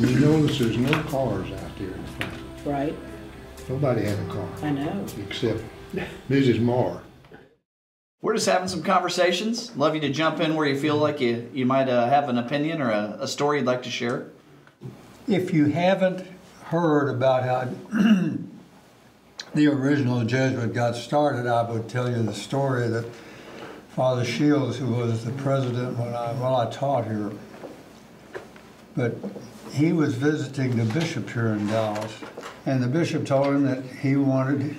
And you notice there's no cars out there in the front. Right. Nobody had a car. I know. Except Mrs. Marr. We're just having some conversations. Love you to jump in where you feel like you might have an opinion or a story you'd like to share. If you haven't heard about how the original Jesuit got started, I would tell you the story that Father Shields, who was the president when I taught here, but he was visiting the bishop here in Dallas, and the bishop told him that he wanted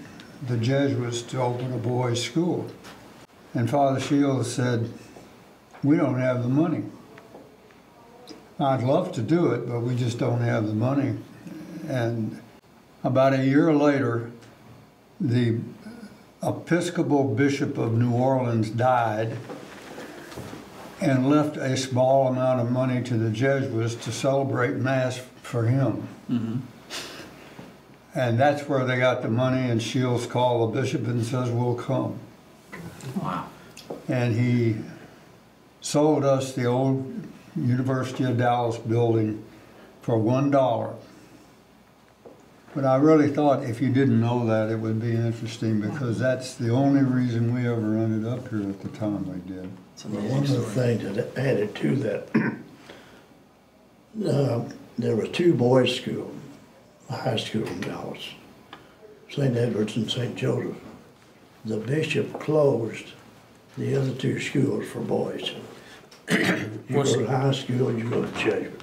the Jesuits to open a boys' school. And Father Shields said, "We don't have the money. I'd love to do it, but we just don't have the money." And about a year later, the Episcopal Bishop of New Orleans died and left a small amount of money to the Jesuits to celebrate Mass for him. Mm-hmm. And that's where they got the money, and Shields called the bishop and says, "We'll come." Wow. And he sold us the old University of Dallas building for $1. But I really thought if you didn't know that, it would be interesting, because that's the only reason we ever ended up here at the time we did. Well, one of the things that added to that, there were two boys' schools, a high school in Dallas, St. Edward's and St. Joseph. The bishop closed the other two schools for boys. You go to high school, you go to Jesuit.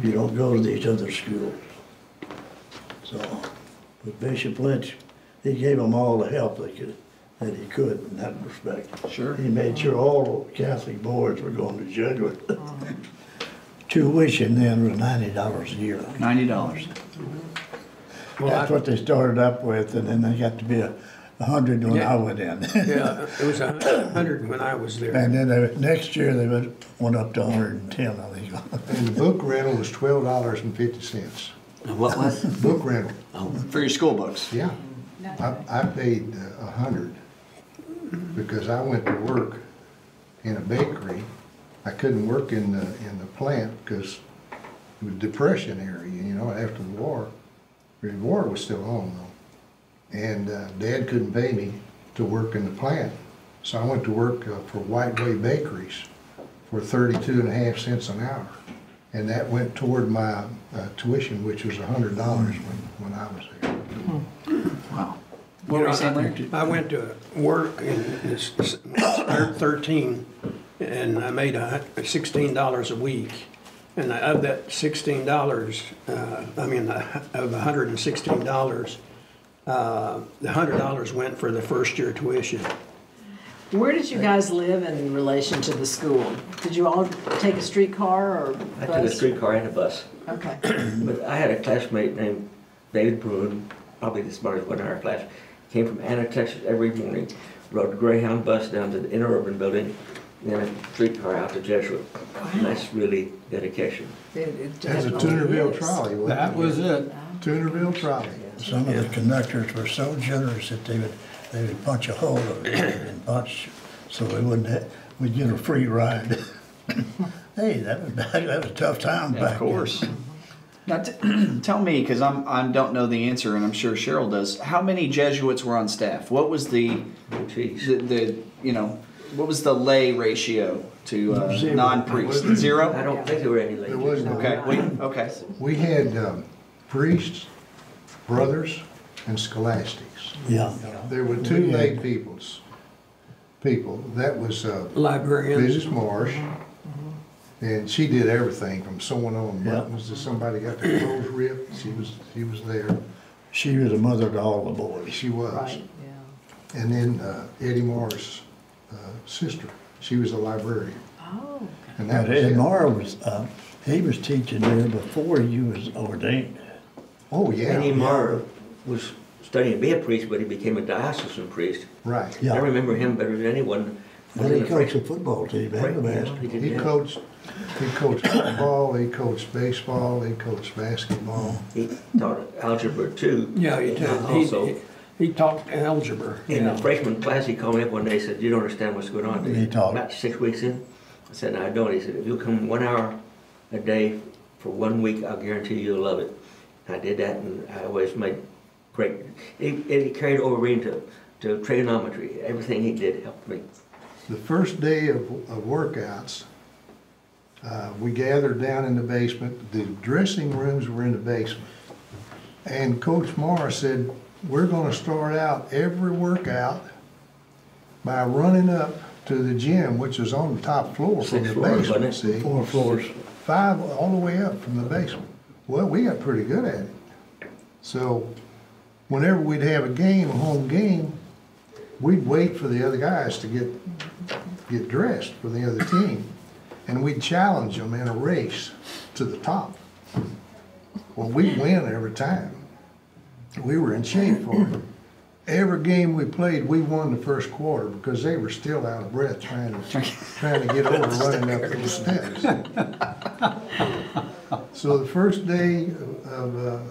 You don't go to these other schools. So, with Bishop Lynch, he gave them all the help that he could in that respect. Sure. He made sure all the Catholic boys were going to Jesuit. Tuition then was $90 a year. $90. Well, that's what they started up with, and then they got to be 100 when I went in. Yeah, it was 100 when I was there. And then next year they went up to 110, I think. And the book rental was $12.50. What was? Book rental. Oh, for your school books. Yeah. I paid $100 because I went to work in a bakery. I couldn't work in the plant because it was Depression area, you know, after the war. The war was still on though. And Dad couldn't pay me to work in the plant. So I went to work for White Way Bakeries for 32.5 cents an hour. And that went toward my tuition, which was $100 when I was there. Wow. What were you saying? I went to work in 13, and I made $16 a week. And of that $16, of $116, the $100 went for the first year tuition. Where did you guys live in relation to the school? Did you all take a streetcar or bus? I took a streetcar and a bus. Okay. But I had a classmate named David Bruin, probably the smartest one in our class. Came from Anna, Texas every morning, rode a Greyhound bus down to the interurban building, and then a streetcar out to Jesuit. Wow. And that's really dedication. That's a Toonerville trolley, wasn't it? That was it. Toonerville trolley. Some of the conductors were so generous that they would punch a hole of it and punch, so we'd get a free ride. Hey, that was a tough time back then. Of course. Now, tell me, because I don't know the answer, and I'm sure Sheryl does. How many Jesuits were on staff? What was the what was the lay ratio to non-priests? Zero. I don't think there were any ladies. There wasn't. Okay. We had priests, brothers, and scholastics. Yeah. There were two lay people. That was Librarians. Mrs. Marsh, and she did everything from sewing on buttons to somebody got their clothes ripped. She was there. She was a mother to all the boys. She was. Right, yeah. And then Eddie Marr's sister. She was a librarian. Oh, okay. And that But was Ed it. Marr he was teaching there before he was ordained. Oh yeah. Eddie Marr was studying to be a priest, but he became a diocesan priest. Right. Yeah. I remember him better than anyone. Well, he coached the football team and the basketball. He coached football, he coached baseball, he coached basketball. He taught algebra too. Yeah, he taught algebra. In the freshman class, he called me up one day and said, "You don't understand what's going on." He taught about 6 weeks in. I said, "No, I don't." He said, "If you'll come 1 hour a day for 1 week, I'll guarantee you'll love it. I did that, and I always made great. It carried over into trigonometry. Everything he did helped me. The first day of workouts, we gathered down in the basement. The dressing rooms were in the basement. And Coach Morris said, we're going to start out every workout by running up to the gym, which was on the top floor from the basement. See? 4 floors. 5 all the way up from the basement. Well, we got pretty good at it. So whenever we'd have a game, a home game, we'd wait for the other guys to get dressed for the other team. And we'd challenge them in a race to the top. Well, we'd win every time. We were in shape for it. Every game we played, we won the first quarter because they were still out of breath trying to get over running up those steps. So the first day of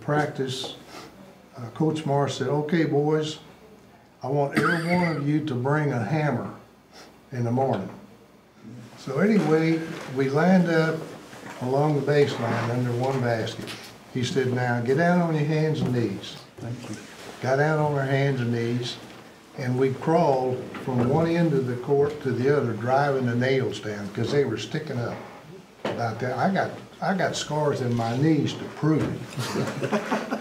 practice, Coach Morris said, okay, boys, I want every one of you to bring a hammer in the morning. So anyway, we lined up along the baseline under one basket. He said, now get down on your hands and knees. Thank you. Got out on our hands and knees, and we crawled from one end of the court to the other, driving the nails down because they were sticking up about that. I got scars in my knees to prove it.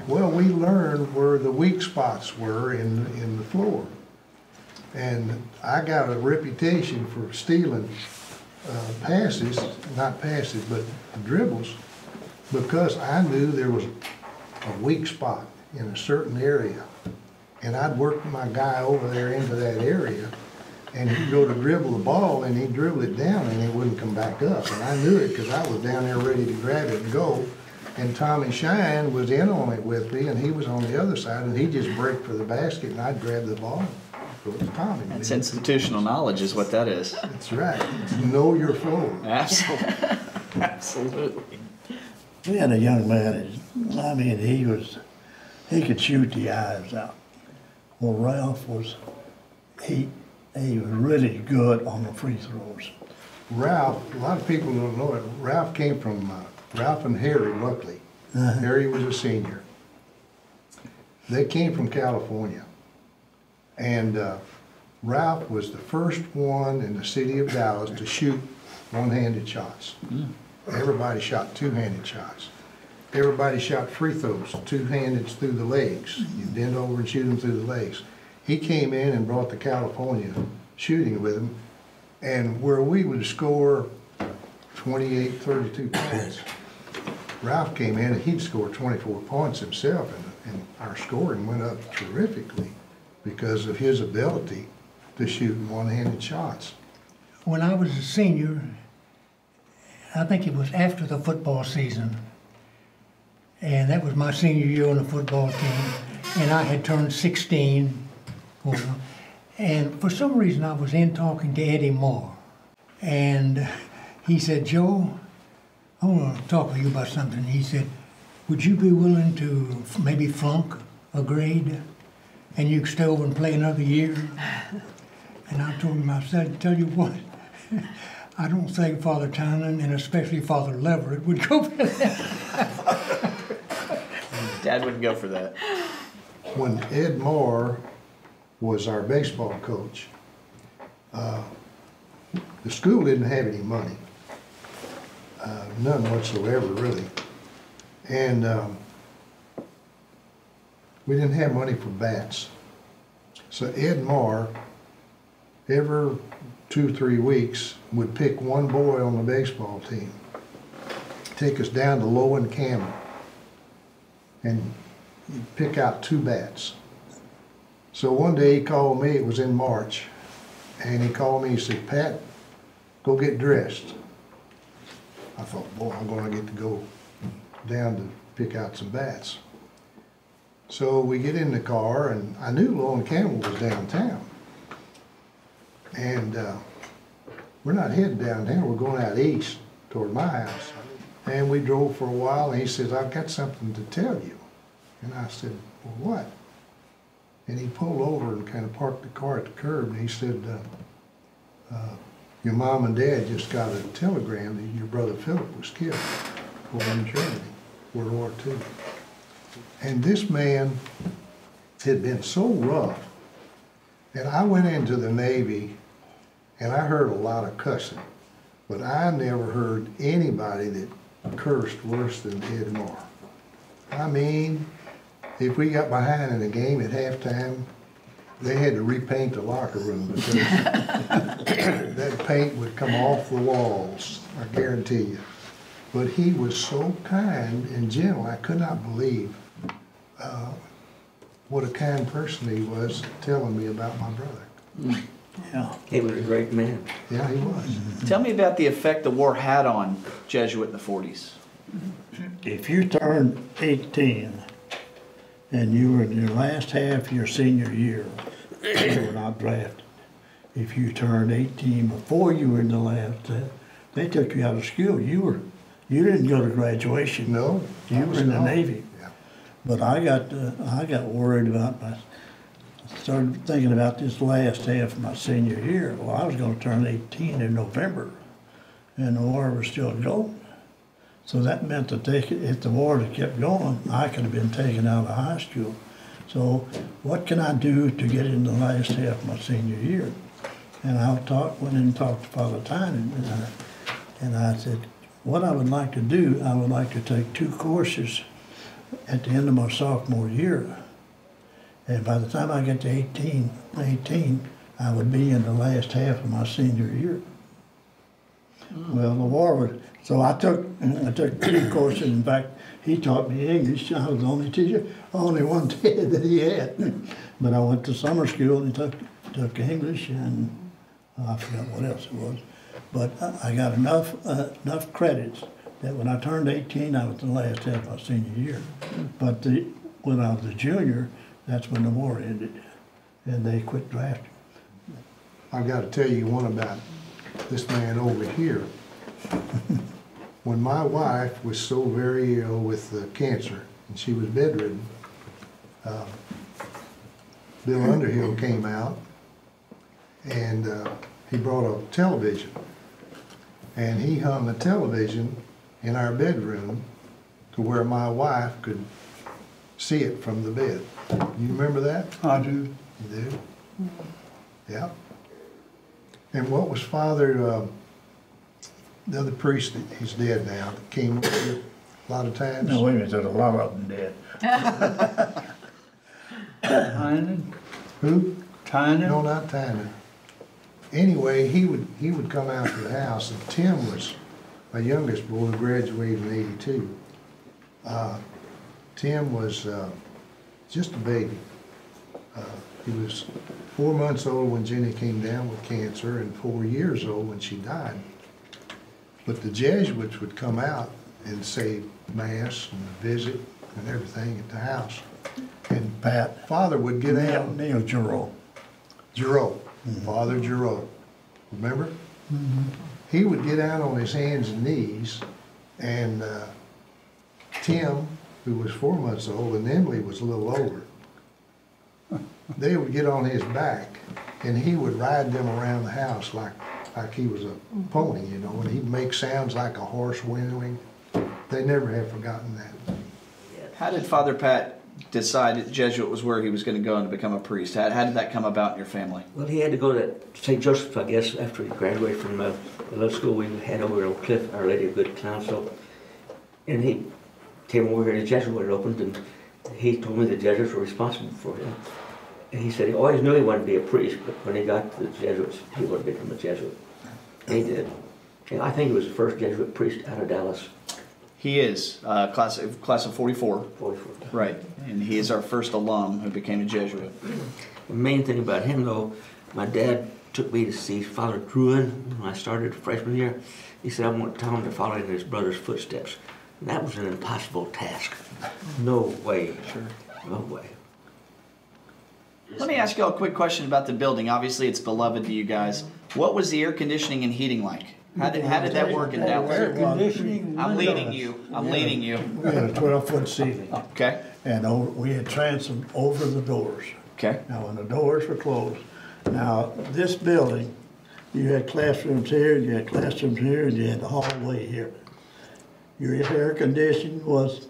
Well, we learned where the weak spots were in the floor. And I got a reputation for stealing passes, not passes, but dribbles, because I knew there was a weak spot in a certain area. And I'd work my guy over there into that area, and he'd go to dribble the ball, and he'd dribble it down, and it wouldn't come back up. And I knew it because I was down there ready to grab it and go. And Tommy Shine was in on it with me, and he was on the other side, and he'd just break for the basket, and I'd grab the ball. So it was Tommy. That's institutional knowledge is what that is. That's right. Know your floor. Absolutely. Absolutely. We had a young man, I mean, he could shoot the eyes out. Well, Ralph was, he was really good on the free throws. Ralph, a lot of people don't know it, Ralph came from, Ralph and Harry Buckley. Harry was a senior. They came from California. And Ralph was the first one in the city of Dallas to shoot one-handed shots. Everybody shot two-handed shots. Everybody shot free throws, two-handed through the legs. You bend over and shoot them through the legs. He came in and brought the California shooting with him, and where we would score 28, 32 points, Ralph came in and he'd score 24 points himself, and our scoring went up terrifically because of his ability to shoot one-handed shots. When I was a senior, I think it was after the football season, and that was my senior year on the football team, and I had turned 16, and for some reason I was in talking to Eddie Moore, and he said, Joe, I want to talk with you about something. He said, would you be willing to maybe flunk a grade and you could stay over and play another year? And I told him, I said, tell you what, I don't think Father Townend and especially Father Leverette would go for that. Dad wouldn't go for that. When Ed Moore was our baseball coach, the school didn't have any money, none whatsoever, really. And we didn't have money for bats. So Ed Moore, every 2 or 3 weeks, would pick one boy on the baseball team, take us down to Low and Campbell, and he'd pick out 2 bats. So one day he called me, it was in March, and he called me, he said, Pat, go get dressed. I thought, boy, I'm gonna get to go down to pick out some bats. So we get in the car, and I knew Low and Campbell was downtown. And we're not heading downtown, we're going out east toward my house. And we drove for a while, and he says, I've got something to tell you. And I said, well, what? And he pulled over and kind of parked the car at the curb, and he said, your mom and dad just got a telegram that your brother Philip was killed over in Germany, World War II. And this man had been so rough, and I went into the Navy and I heard a lot of cussing, but I never heard anybody that cursed worse than Ed Moore. I mean, if we got behind in a game at halftime, they had to repaint the locker room because that paint would come off the walls, I guarantee you. But he was so kind and gentle, I could not believe what a kind person he was telling me about my brother. Yeah. He was a great man. Yeah, he was. Tell me about the effect the war had on Jesuit in the 40s. If you turned 18 and you were in your last half of your senior year, you were not drafted. If you turned 18 before you were in the last half, they took you out of school. You didn't go to graduation. No. You were in the Navy. Yeah. But I got worried about started thinking about this last half of my senior year. Well, I was going to turn 18 in November, and the war was still going. So that meant that if the war had kept going, I could have been taken out of high school. So what can I do to get in the last half of my senior year? And I went in and talked to Father Tynan, and I said, what I would like to do, I would like to take 2 courses at the end of my sophomore year. And by the time I get to 18, I would be in the last half of my senior year. Well, the war was, so I took 2 courses. In fact, he taught me English. I was the only teacher, only one that he had. But I went to summer school and took English, and I forgot what else it was. But I got enough credits that when I turned 18, I was in the last half of my senior year. But when I was a junior, that's when the war ended, and they quit drafting. I've got to tell you one about this man over here. When my wife was so very ill with cancer, and she was bedridden, Bill Underhill came out, and he brought a television. And he hung a television in our bedroom to where my wife could see it from the bed. You remember that? I do. You do? Yeah. And what was Father, the other priest, he's dead now, that came up here a lot of times? No, wait a minute, there's a lot of them dead. Tynan? Who? Tynan? No, not Tynan. Anyway, he would come out to the house, and Tim was my youngest boy, who graduated in '82. Tim was just a baby. He was 4 months old when Jenny came down with cancer, and 4 years old when she died. But the Jesuits would come out and say Mass and visit and everything at the house. And Pat. Father would get out. Neil Giroux. Giroux, Father Giroux, remember? He would get out on his hands and knees, and Tim, who was 4 months old, and Emily was a little older, they would get on his back, and he would ride them around the house like he was a pony, you know, and he'd make sounds like a horse whinnying. They never have forgotten that. How did Father Pat decide that Jesuit was where he was going to go and become a priest? How did that come about in your family? Well, he had to go to St. Joseph's, I guess, after he graduated from the little school we had over on Cliff, Our Lady of Good Counsel. And he came over here, the Jesuit had opened, and he told me the Jesuits were responsible for him. And he said he always knew he wanted to be a priest, but when he got to the Jesuits, he wanted to become a Jesuit. And he did. And I think he was the first Jesuit priest out of Dallas. He is class of 44. 44. Right, and he is our first alum who became a Jesuit. The main thing about him, though, my dad took me to see Father Druin when I started freshman year. He said, I want to tell him to follow in his brother's footsteps. And that was an impossible task. No way. Sure. No way. Let me ask you all a quick question about the building. Obviously, it's beloved to you guys. What was the air conditioning and heating like? How did that work in Dallas? Air conditioning. I'm leading you. I'm leading you. We had a 12-foot ceiling, Okay. and we had transom over the doors. Okay. Now, when the doors were closed, now this building You had classrooms here, you had classrooms here, and you had the hallway here. Your air conditioning was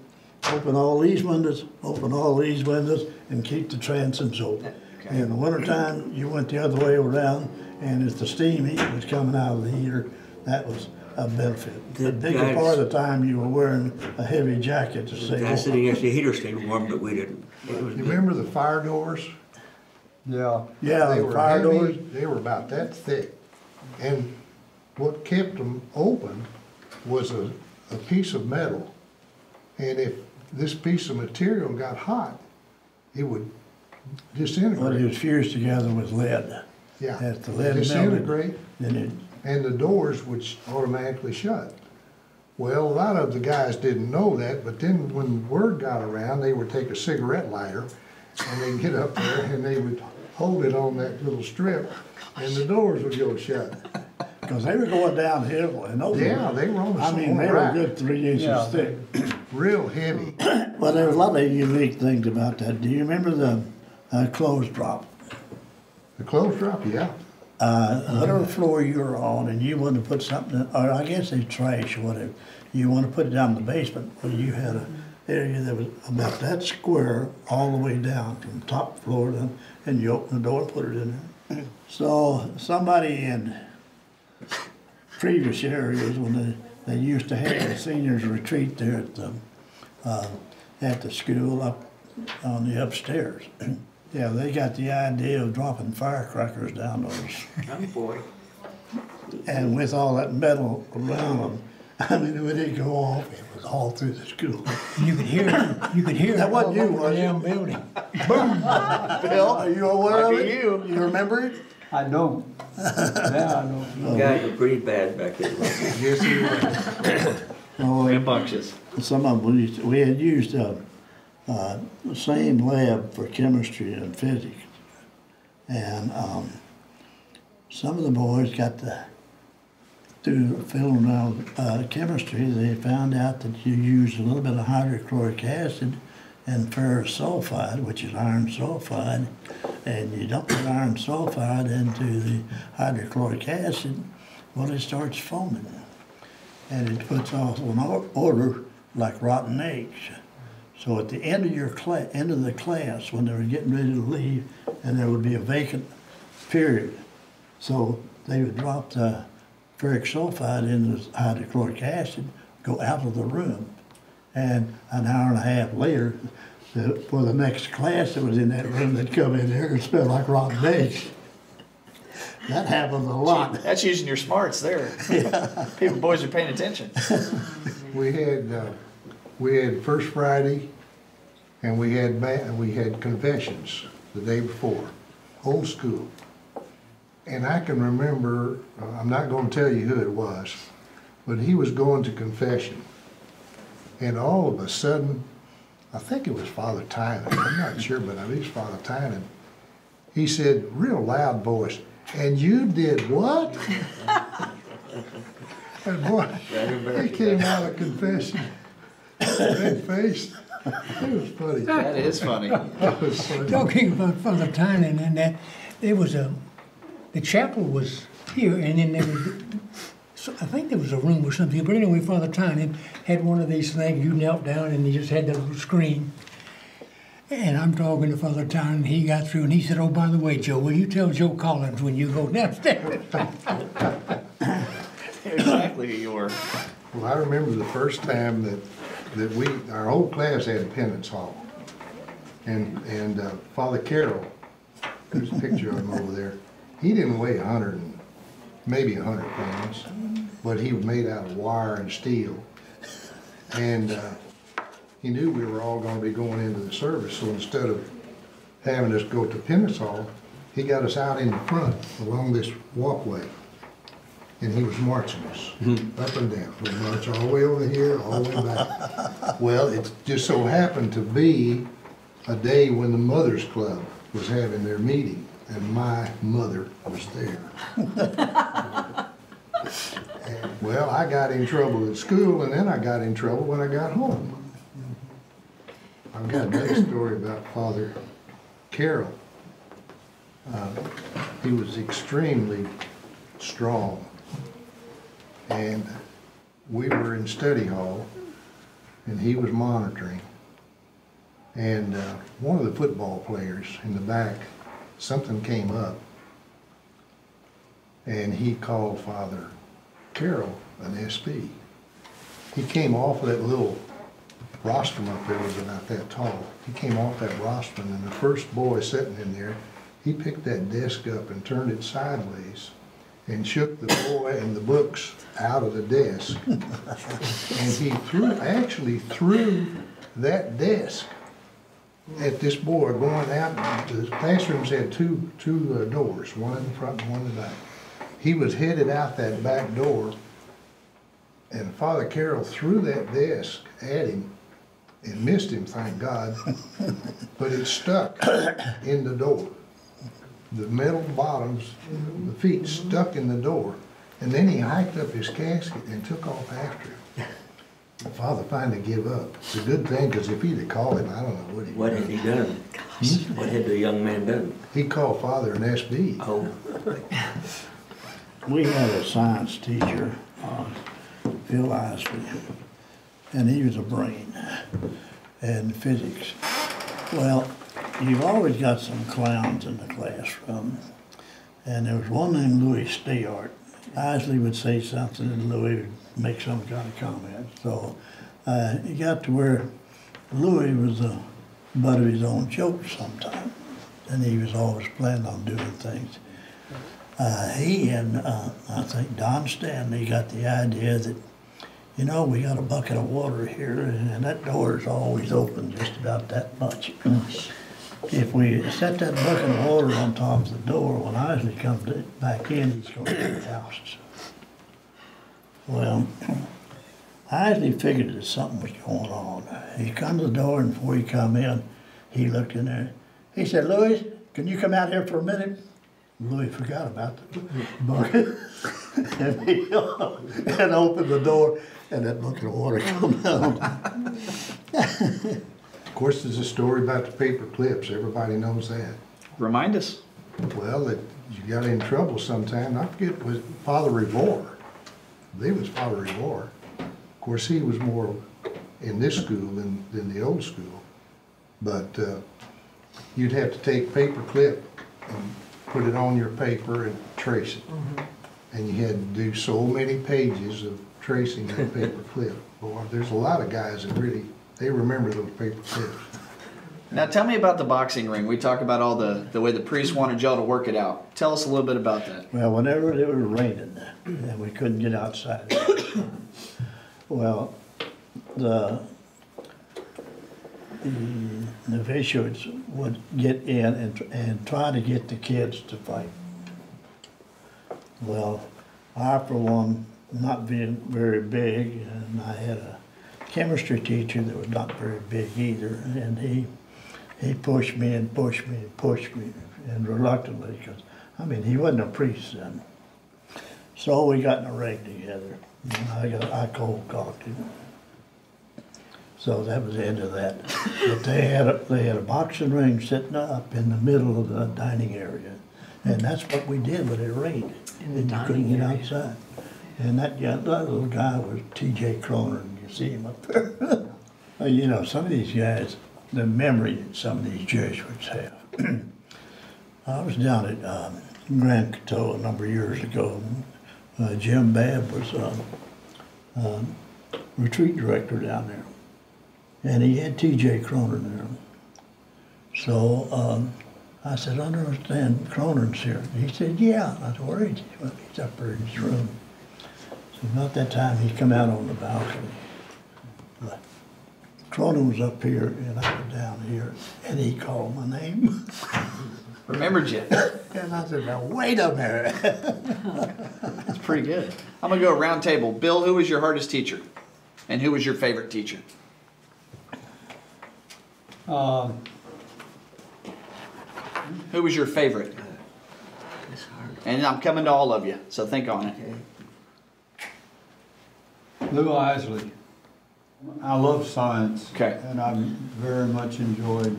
open all these windows, and keep the transoms open. Okay. In the wintertime, you went the other way around, and if the steam heat was coming out of the heater, that was a benefit. The bigger part of the time, you were wearing a heavy jacket to The stay guy warm. sitting next to the heater stayed warm, but we didn't. It was You remember the fire doors? Yeah. Yeah, They the were fire heavy, doors. they were about that thick. And what kept them open was a piece of metal. And if this piece of material got hot, it would Well, it disintegrate. was fused together with lead. Yeah, As the lead melted, disintegrate, then it, and the doors would automatically shut. Well, a lot of the guys didn't know that, but then when word got around, they would take a cigarette lighter and they'd get up there and they would hold it on that little strip and the doors would go shut. because they were going downhill, and those Yeah, they were on a I mean, small they were a rack, good 3 inches Yeah. thick. real heavy. Well, there was a lot of unique things about that. Do you remember the clothes drop? The clothes drop, yeah. Whatever floor you were on and you wanted to put something, or I guess it's trash or whatever, you want to put it down in the basement, well, you had an area that was about that square all the way down from top floor down, and you open the door and put it in there. So somebody in previous areas, when they used to have the seniors retreat there at the school up on the upstairs. Yeah, they got the idea of dropping firecrackers down those. Oh, boy. And with all that metal around them, I mean, when it go off, it was all through the school. You could hear it. You could hear That it wasn't all you, over was the it? damn building. Bill, are you aware of Lucky it? you. You remember it? I know. Yeah, I know. You guys were pretty bad back then. Yes, it was. Oh, Rambunctious. some of them, we had used the same lab for chemistry and physics. And some of the boys got to do filling out chemistry. They found out that you use a little bit of hydrochloric acid and ferrous sulfide, which is iron sulfide, and you dump that iron sulfide into the hydrochloric acid, well, it starts foaming. And it puts off an odor like rotten eggs. So at the end of your end of the class, when they were getting ready to leave, and there would be a vacant period, so they would drop the ferric sulfide in the hydrochloric acid, go out of the room, and an hour and a half later, for the next class that was in that room, they'd come in there and smell like rotten eggs. That happens a lot. That's using your smarts there. People, boys are paying attention. We had First Friday, and we had confessions the day before, whole school. And I can remember, I'm not going to tell you who it was, but he was going to confession. And all of a sudden, I think it was Father Tynan, I'm not sure, but I think it was Father Tynan. He said, real loud voice, "And you did what?" And boy, he came out of confession, red faced. It was funny. That is funny. That was funny. Talking about Father Tynan and that, there was the chapel was here, and then there was, so I think there was a room or something, but anyway, Father Tynan had one of these things, you knelt down and he just had that little screen. And I'm talking to Father Tynan, he got through and he said, "Oh, by the way, Joe, will you tell Joe Collins when you go downstairs?" Exactly who you were. Well, I remember the first time that our whole class had penance hall. And Father Carroll, there's a picture of him over there, he didn't weigh 100 pounds, but he was made out of wire and steel. And he knew we were all going to be going into the service, so instead of having us go to penance hall, he got us out in the front along this walkway. And he was marching us up and down. We march all the way over here, all the way back. Well, it just so happened to be a day when the Mothers Club was having their meeting, and my mother was there. And, well, I got in trouble at school, and then I got in trouble when I got home. I've got another story about Father Carroll. He was extremely strong. And we were in study hall, and he was monitoring. And one of the football players in the back, something came up, and he called Father Carroll an SB. He came off of that little rostrum up there, was about that tall. He came off that rostrum, and the first boy sitting in there, he picked that desk up and turned it sideways and shook the boy and the books out of the desk. And he actually threw that desk at this boy going out. The classrooms had two doors, one in the front and one in the back. He was headed out that back door, and Father Carroll threw that desk at him and missed him, thank God, but it stuck in the door. The metal bottoms, the feet stuck in the door, and then he hiked up his casket and took off after him. The father finally gave up. It's a good thing, because if he'd have called him, I don't know what he'd What had he done? What had the young man done? He called Father an SB. Oh, We had a science teacher, Phil Isley, and he was a brain in physics. Well, you've always got some clowns in the classroom, and there was one named Louis Stayart. Isley would say something and Louis would make some kind of comment. So it got to where Louis was the butt of his own jokes sometimes, and he was always planning on doing things. He and I think Don Stanley got the idea that, you know, we got a bucket of water here, and that door is always open just about that much. If we set that bucket of water on top of the door, when Isley comes back in, he's going to the houses. Well, Isley figured that something was going on. He come to the door, and before he come in, he looked in there. He said, "Louis, can you come out here for a minute?" Louis forgot about the bucket and he and opened the door, and that bucket of water come out. Of course, there's a story about the paper clips. Everybody knows that. Remind us. Well, that you got in trouble sometime. I forget, it was Father Revore. I believe it was Father Revore. Of course, he was more in this school than the old school. But you'd have to take paper clip and put it on your paper and trace it. And you had to do so many pages of tracing that paper clip. Boy, there's a lot of guys that really, they remember those paper clips. Now tell me about the boxing ring. We talk about all the way the priest wanted y'all to work it out. Tell us a little bit about that. Well, whenever it was raining and we couldn't get outside, well, the novitiates would get in and try to get the kids to fight. Well, I, for one, not being very big, and I had a chemistry teacher that was not very big either, and he pushed me and pushed me and pushed me, and reluctantly, because, I mean, he wasn't a priest then. So we got in a ring together, and I cold-cocked him. So that was the end of that. But they had a boxing ring sitting up in the middle of the dining area, and that's what we did when it rained. In the and you dining couldn't get area. outside. And that little guy was T.J. Cronin. You see him up there. You know, some of these guys, the memory that some of these Jesuits have. I was down at Grand Coteau a number of years ago. Jim Babb was retreat director down there. And he had T.J. Cronin there. So I said, "I understand Cronin's here." He said, "Yeah." I said, "Where is he?" "Well, he's up there in his room." So about that time, he come out on the balcony. But Cronin was up here, and I was down here, and he called my name. Remembered you. And I said, "Now, wait a minute." That's pretty good. I'm gonna go round table. Bill, who was your hardest teacher? And who was your favorite teacher? Who was your favorite? it's hard. And I'm coming to all of you, so think on it. Okay. Lou Isley. I love science. Okay. And I very much enjoyed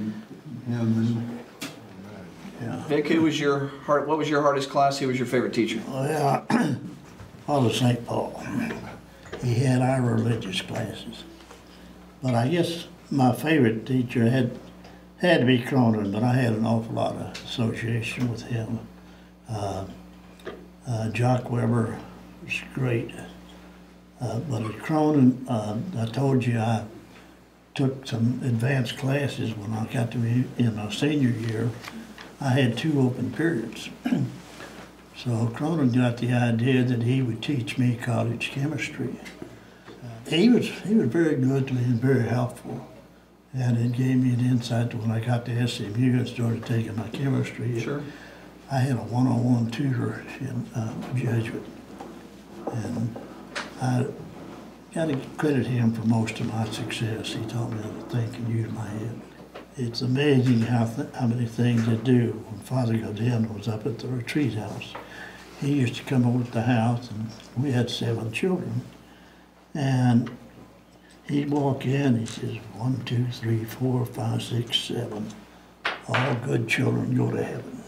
him. Yeah. Vic, what was your hardest class? Who was your favorite teacher? Well, Father St. Paul. He had our religious classes. But I guess my favorite teacher had to be Cronin, but I had an awful lot of association with him. Jock Weber was great. But at Cronin, I told you I took some advanced classes when I got to be in my senior year. I had 2 open periods. So Cronin got the idea that he would teach me college chemistry. He was very good to me and very helpful. And it gave me an insight to when I got to SMU and started taking my chemistry. Sure. I had a one-on-one tutor in Jesuit. And I got to credit him for most of my success. He taught me how to think and use my head. It's amazing how many things they do. When Father Godin was up at the retreat house, he used to come over to the house, and we had 7 children. And he'd walk in, he says, 1, 2, 3, 4, 5, 6, 7. All good children go to heaven.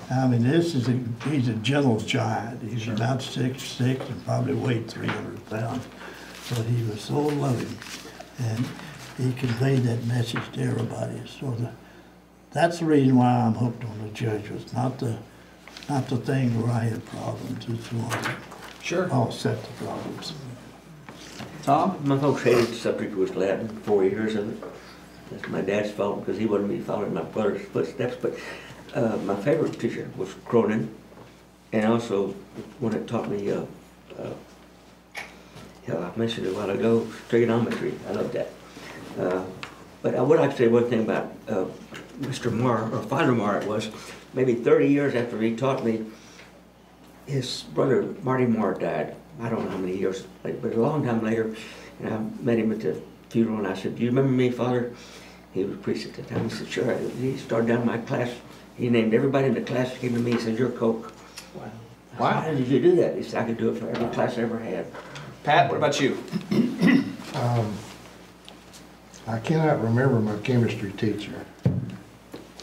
I mean, he's a gentle giant. He's about 6'6" and probably weighed 300 pounds. But he was so loving, and he conveyed that message to everybody. So that's the reason why I'm hooked on the Jesuits, not the thing where I had problems. It's the one that Sure. offset the problems. Tom? My folks hated subject was Latin, 4 years of it. That's my dad's fault because he wanted me following my brother's footsteps. But my favorite teacher was Cronin, and also one that taught me, I mentioned it a while ago, trigonometry. I love that. But I would like to say one thing about Mr. Marr, or Father Marr it was, maybe 30 years after he taught me, his brother Marty Marr died. I don't know how many years, but a long time later, and I met him at the funeral, and I said, "Do you remember me, Father?" He was a priest at the time. He said, "Sure." He started down my class. He named everybody in the class. He came to me and said, "You're Koch." Wow. Wow. How did you do that? He said, "I could do it for every class I ever had." Pat, what about you? I cannot remember my chemistry teacher,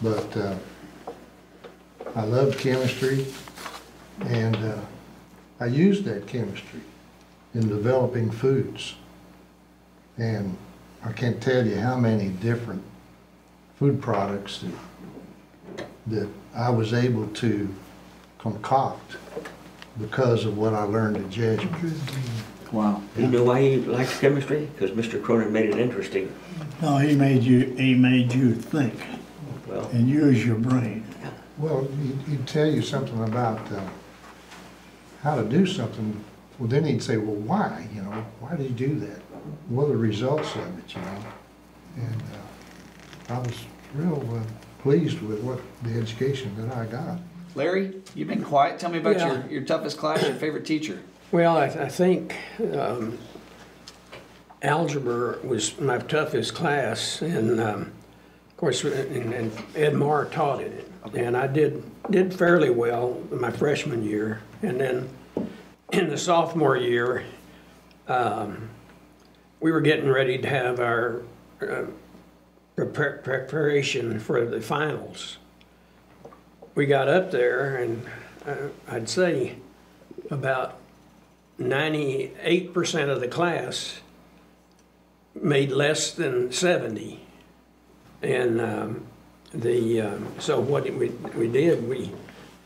but I loved chemistry, and I used that chemistry in developing foods. And I can't tell you how many different food products that I was able to concoct because of what I learned at Jesuit. Wow. You know why he likes chemistry? Because Mr. Cronin made it interesting. No, he made you think Well, and use your brain. Well, he'd tell you something about how to do something. Well, then he'd say, well, why? You know, why did he do that? What are the results of it, you know? And I was real pleased with the education that I got. Larry, you've been quiet. Tell me about Yeah. your toughest class, your favorite teacher. Well, I think algebra was my toughest class, and of course, and Ed Marr taught it. And I did fairly well my freshman year, and then in the sophomore year, we were getting ready to have our preparation for the finals. We got up there, and I'd say about 98% of the class made less than 70. And so what we did, we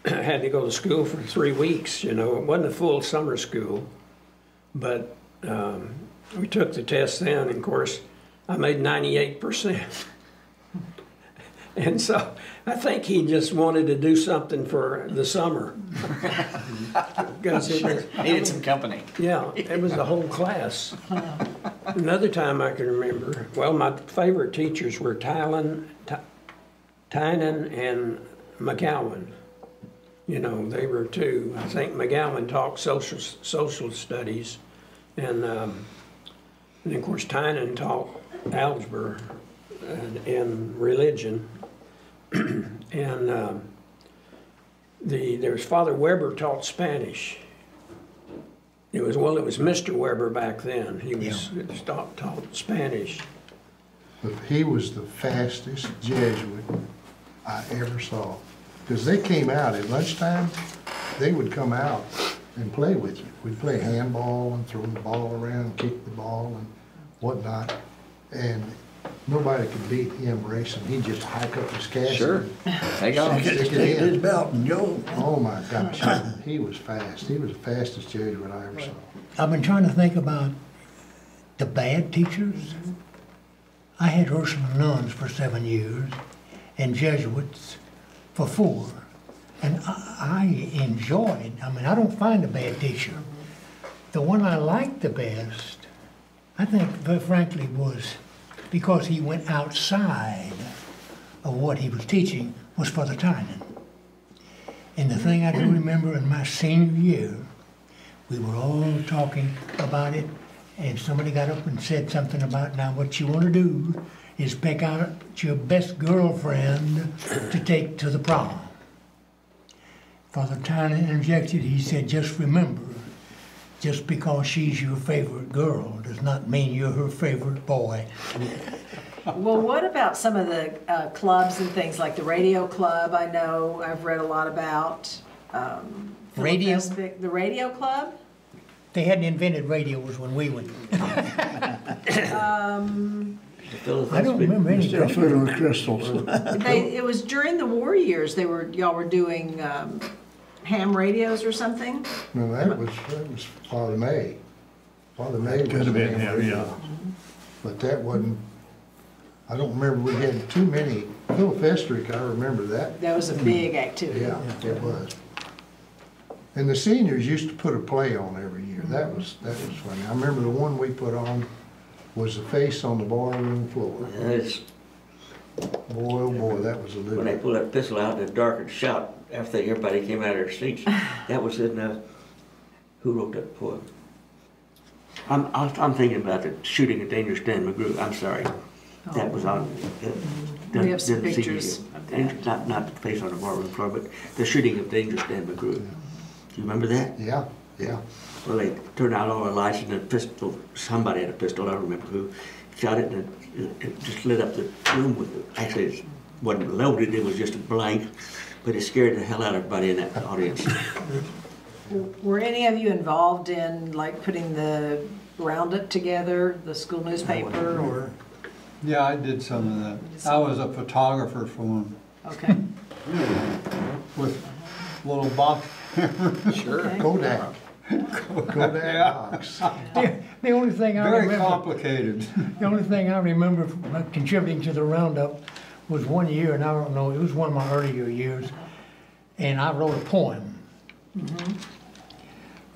had to go to school for 3 weeks. You know, it wasn't a full summer school, but we took the test then, and of course, I made 98%. And so I think he just wanted to do something for the summer. Because Needed some company. yeah, it was the whole class. Another time I can remember, well, my favorite teachers were Tynan and McMullen. You know, they were two. I think McMullen taught social studies, and of course Tynan taught algebra and religion. And there's Father Weber taught Spanish. It was Mr. Weber back then. He was taught Spanish. But he was the fastest Jesuit I ever saw. Because they came out at lunchtime, they would come out and play with you. We'd play handball and throw the ball around, kick the ball and whatnot. And nobody could beat him racing. He'd just hike up his casket. Sure. Take off. Stick it Take his in. belt and go. Oh my gosh, he was fast. He was the fastest Jesuit I ever saw. I've been trying to think about the bad teachers. I had Ursuline nuns for 7 years and Jesuits for 4. And I enjoyed, I mean, I don't find a bad teacher. The one I liked the best, I think, frankly, was because he went outside of what he was teaching, was Father Tynan. And the thing I do remember in my senior year, we were all talking about it, and somebody got up and said something about, now what you want to do is pick out your best girlfriend to take to the prom. Father Tynan interjected, he said, just remember, just because she's your favorite girl does not mean you're her favorite boy. Well, what about some of the clubs and things like the radio club? I know I've read a lot about. Radio? The radio club? They hadn't invented radios when we went. I don't remember any. Still fiddling with crystals. It was during the war years. Y'all were doing ham radios or something. No, that was Father May. Father May was. Could have been him, the- yeah. But that wasn't, I don't remember, we had too many. Phil Festrick, I remember that. That was a big activity. Yeah, it was. And the seniors used to put a play on every year. That was funny. I remember the one we put on was The Face on the Barroom Floor. And it's, Boy, oh boy, that was a when they little. pulled that pistol out in the dark and shot after everybody came out of their seats, that was in, who wrote that poem? I'm thinking about the shooting at Dangerous Dan McGrew, I'm sorry. That was on. We have some didn't see pictures you. of that. Not the face on the barroom floor, but the shooting of Dangerous Dan McGrew. Do you remember that? Yeah, yeah. Well, they turned out all the lights and the pistol, somebody had a pistol, I don't remember who, shot it and it just lit up the room with it. Actually, it wasn't loaded, it was just a blank, but it scared the hell out of everybody in that audience. Were any of you involved in like putting the roundup together, the school newspaper, or? Yeah, I did some of that. I was a photographer for them Okay. with little box. Sure. Okay. Kodak. Kodak Yeah. box. The only thing I Very remember, complicated. the only thing I remember from contributing to the roundup was one year, and I don't know, it was one of my earlier years, and I wrote a poem.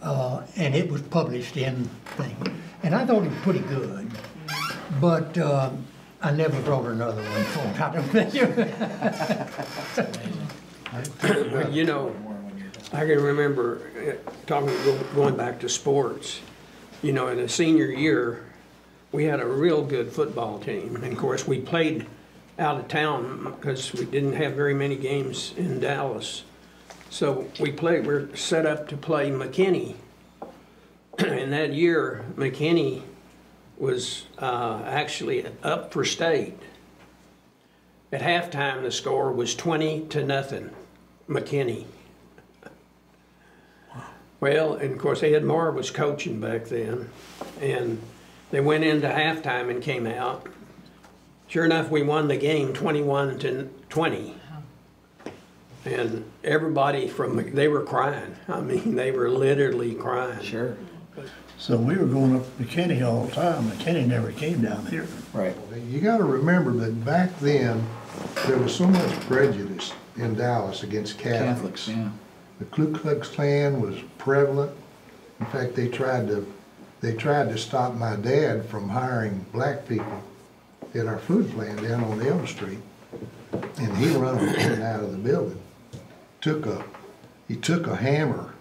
And it was published in thing, and I thought it was pretty good, but I never wrote another one for it. I don't think. Well, you know, I can remember going back to sports. You know, in the senior year, we had a real good football team. And of course, we played out of town because we didn't have very many games in Dallas. So we're set up to play McKinney. And that year, McKinney was actually up for state. At halftime, the score was 20-0, McKinney. Well, and of course Ed Moore was coaching back then, and they went into halftime and came out. Sure enough, we won the game 21-20. And everybody they were crying. I mean, they were literally crying. Sure. So we were going up to McKinney all the time. McKinney never came down here. Right. You gotta remember that back then, there was so much prejudice in Dallas against Catholics. Catholics, yeah. The Ku Klux Klan was prevalent. In fact, they tried to stop my dad from hiring black people at our food plant down on Elm Street. And he run them in and out of the building. He took a hammer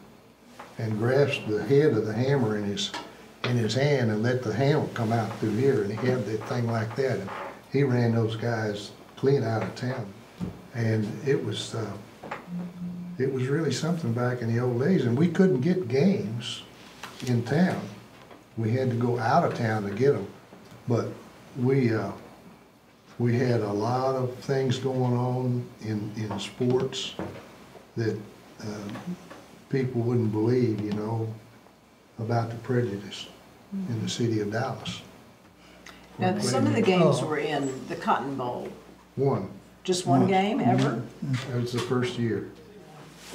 and grasped the head of the hammer in his hand and let the handle come out through here, and he had that thing like that. And he ran those guys clean out of town. And it was really something back in the old days, and we couldn't get games in town. We had to go out of town to get them. But we We had a lot of things going on in sports that people wouldn't believe, you know, about the prejudice in the city of Dallas. Now, some of the games were in the Cotton Bowl. One. Just one game ever? It was the first year.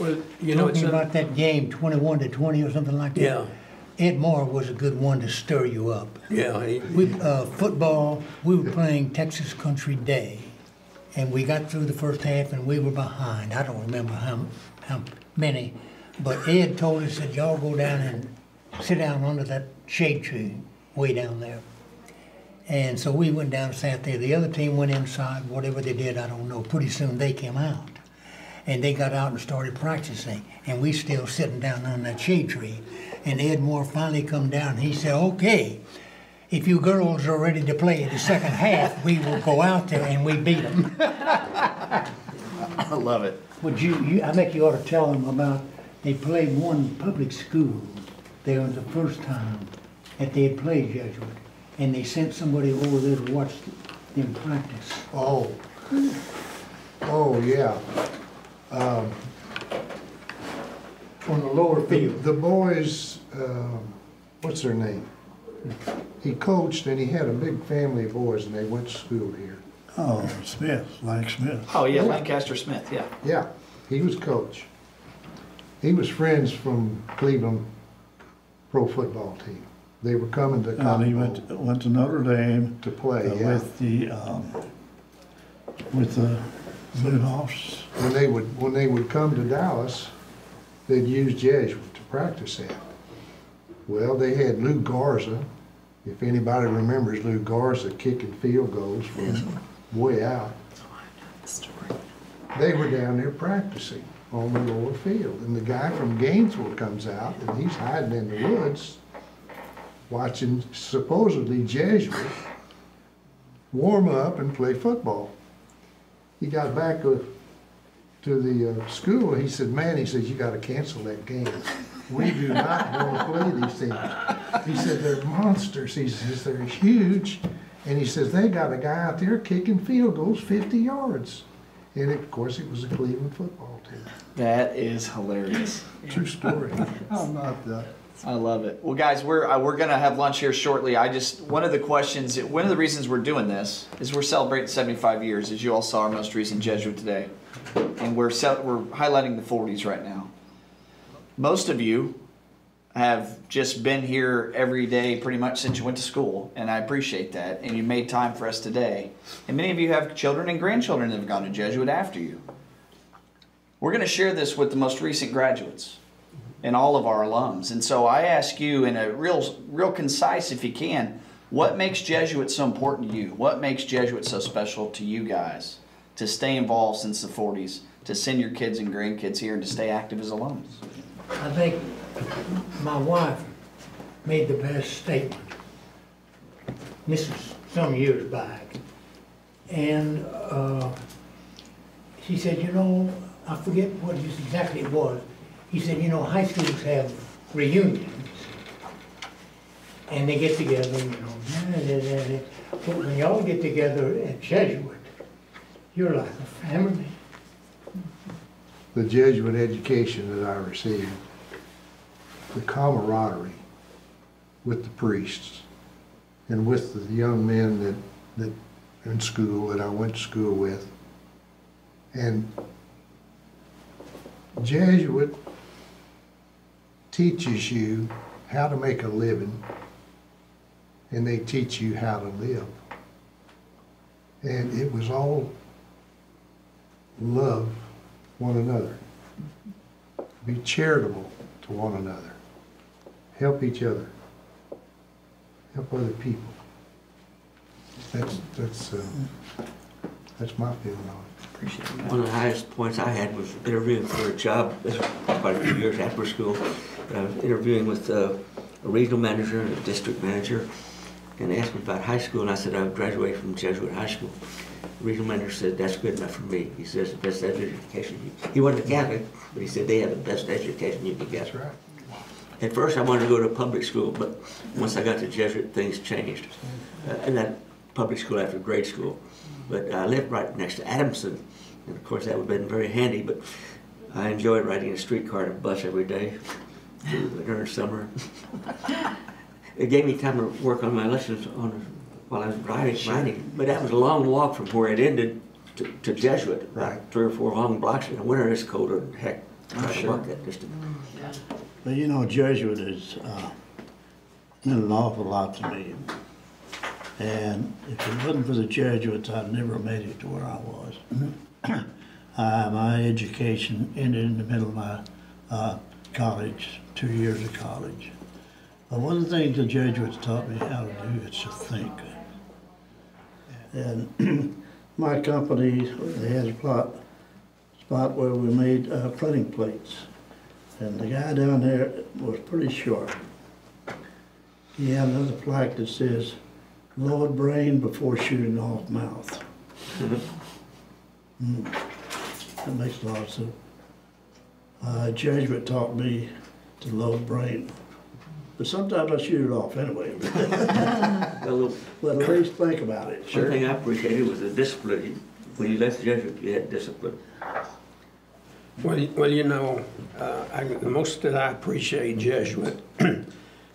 Well, you know, it's Talking about that game, 21-20 or something like that. yeah, Ed Moore was a good one to stir you up. yeah. Football, we were playing Texas Country Day, and we got through the first half and we were behind. I don't remember how many, but Ed told us that y'all go down and sit down under that shade tree way down there. And so we went down and sat there. The other team went inside, whatever they did, I don't know. Pretty soon they came out. And they got out and started practicing. And we still sitting down on that shade tree. And Ed Moore finally come down and he said, okay, if you girls are ready to play the second half, we will go out there and we beat them. I love it. Would I think you ought to tell them about, they played one public school there was the first time that they had played Jesuit. And they sent somebody over there to watch them practice. Oh. Oh, yeah. On the lower field. The boys, what's their name? He coached and he had a big family of boys and they went to school here. Oh, Smith, Lang Smith. Oh yeah, Lancaster Smith. Yeah. Yeah, he was coach. He was friends from Cleveland pro football team. They were coming to And he Cotton Bowl went to Notre Dame to play, yeah. with the Blue Hawks. When they would come to Dallas, they'd use Jesuit to practice at. Well, they had Lou Garza. If anybody remembers Lou Garza kicking field goals from way out. They were down there practicing on the lower field. And the guy from Gainesville comes out and he's hiding in the woods watching supposedly Jesuit warm up and play football. He got back to the school. He said, man, he says, you got to cancel that game. We do not want to play these teams. He said, they're monsters. He says, they're huge. And he says, they got a guy out there kicking field goals 50 yards. And of course, it was a Cleveland football team. That is hilarious. True story. How about that? I love it. Well, guys, we're gonna have lunch here shortly. One of the reasons we're doing this is we're celebrating 75 years, as you all saw our most recent Jesuit today, and we're highlighting the 40s right now. Most of you have just been here every day pretty much since you went to school, and I appreciate that. And you made time for us today. And many of you have children and grandchildren that have gone to Jesuit after you. We're going to share this with the most recent graduates and all of our alums. And so I ask you in a real concise, if you can, what makes Jesuit so important to you? What makes Jesuit so special to you guys to stay involved since the 40s, to send your kids and grandkids here and to stay active as alums? I think my wife made the best statement. This is some years back. And she said, you know, I forget what exactly it was. He said, you know, high schools have reunions. And they get together, you know. But when y'all get together at Jesuit, you're like a family. The Jesuit education that I received, the camaraderie with the priests and with the young men that in school that I went to school with. And Jesuit teaches you how to make a living, and they teach you how to live. And it was all love one another. Be charitable to one another. Help each other. Help other people. That's my feeling on it. Appreciate that. One of the highest points I had was interviewing for a job. This was quite a few years after school. I was interviewing with a regional manager and a district manager, and they asked me about high school, and I said I graduated from Jesuit High School. The regional manager said, that's good enough for me. He says, the best education. He wasn't a Catholic, but he said they have the best education you can get. That's right. At first I wanted to go to public school, but once I got to Jesuit, things changed. And that public school after grade school. But I lived right next to Adamson, and of course that would have been very handy, but I enjoyed riding a streetcar and a bus every day during summer. It gave me time to work on my lessons while I was riding, but that was a long walk from where it ended to Jesuit, Right. about 3 or 4 long blocks. In the winter it's colder than heck. Trying to walk that distance. But you know, Jesuit has meant an awful lot to me. And if it wasn't for the Jesuits, I'd never made it to where I was. My education ended in the middle of my college, 2 years of college. But one of the things the Jesuits taught me how to do is to think. And my company, they had a spot where we made printing plates. And the guy down there was pretty sharp. He had another plaque that says, load brain before shooting off mouth. That makes a lot of sense. Jesuit taught me to load brain. But sometimes I shoot it off anyway. But at least think about it. One thing I appreciated was the discipline. When you left the Jesuit, you had discipline. Well, you know, the most that I appreciate Jesuit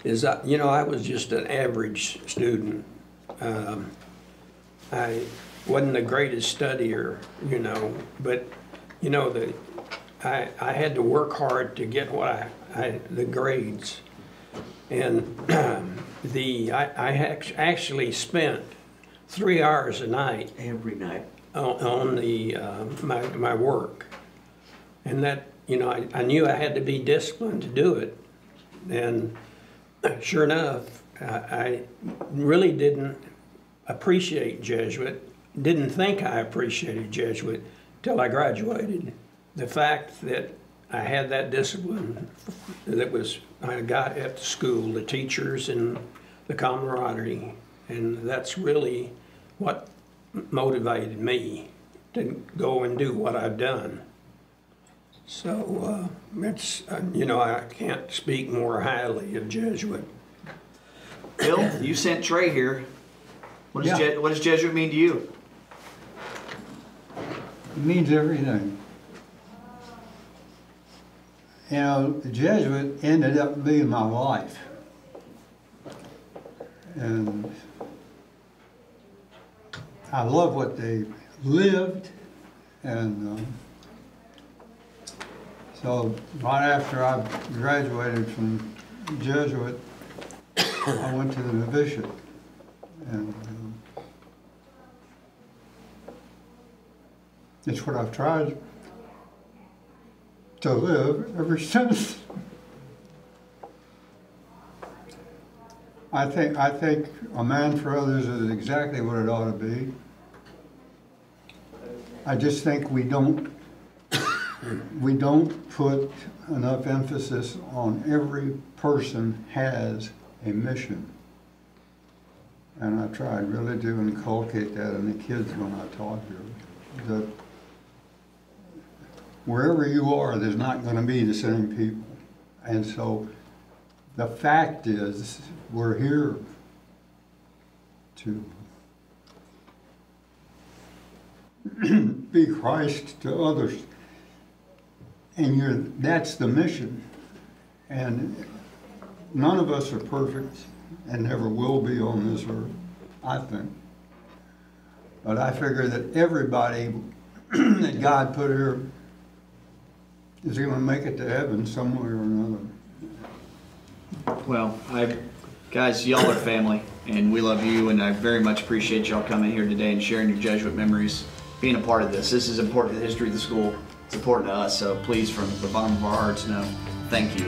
is, you know, I was just an average student. I wasn't the greatest studier, you know, but, you know, I had to work hard to get what the grades. And I actually spent 3 hours a night. Every night. On my work. And that, you know, I knew I had to be disciplined to do it. And sure enough, I really didn't appreciate Jesuit, didn't think I appreciated Jesuit till I graduated. The fact that I had that discipline that I got at the school, the teachers and the camaraderie, and that's really what motivated me to go and do what I've done. So it's, you know, I can't speak more highly of Jesuit. Bill, you sent Trey here. What does Jesuit mean to you? It means everything. You know, the Jesuit ended up being my life. And I love what they lived, and so right after I graduated from Jesuit, I went to the novitiate, and it's what I've tried to live ever since. I think a man for others is exactly what it ought to be. I just think we don't put enough emphasis on every person has a mission. And I tried really to inculcate that in the kids when I taught here. That wherever you are, there's not going to be the same people. And so the fact is, we're here to be Christ to others. And that's the mission. And none of us are perfect and never will be on this earth, I think. But I figure that everybody that God put here is going to make it to heaven some way or another. Well, guys, y'all are family, and we love you, and I very much appreciate y'all coming here today and sharing your Jesuit memories, being a part of this. This is important to the history of the school. It's important to us, so please, from the bottom of our hearts, know thank you.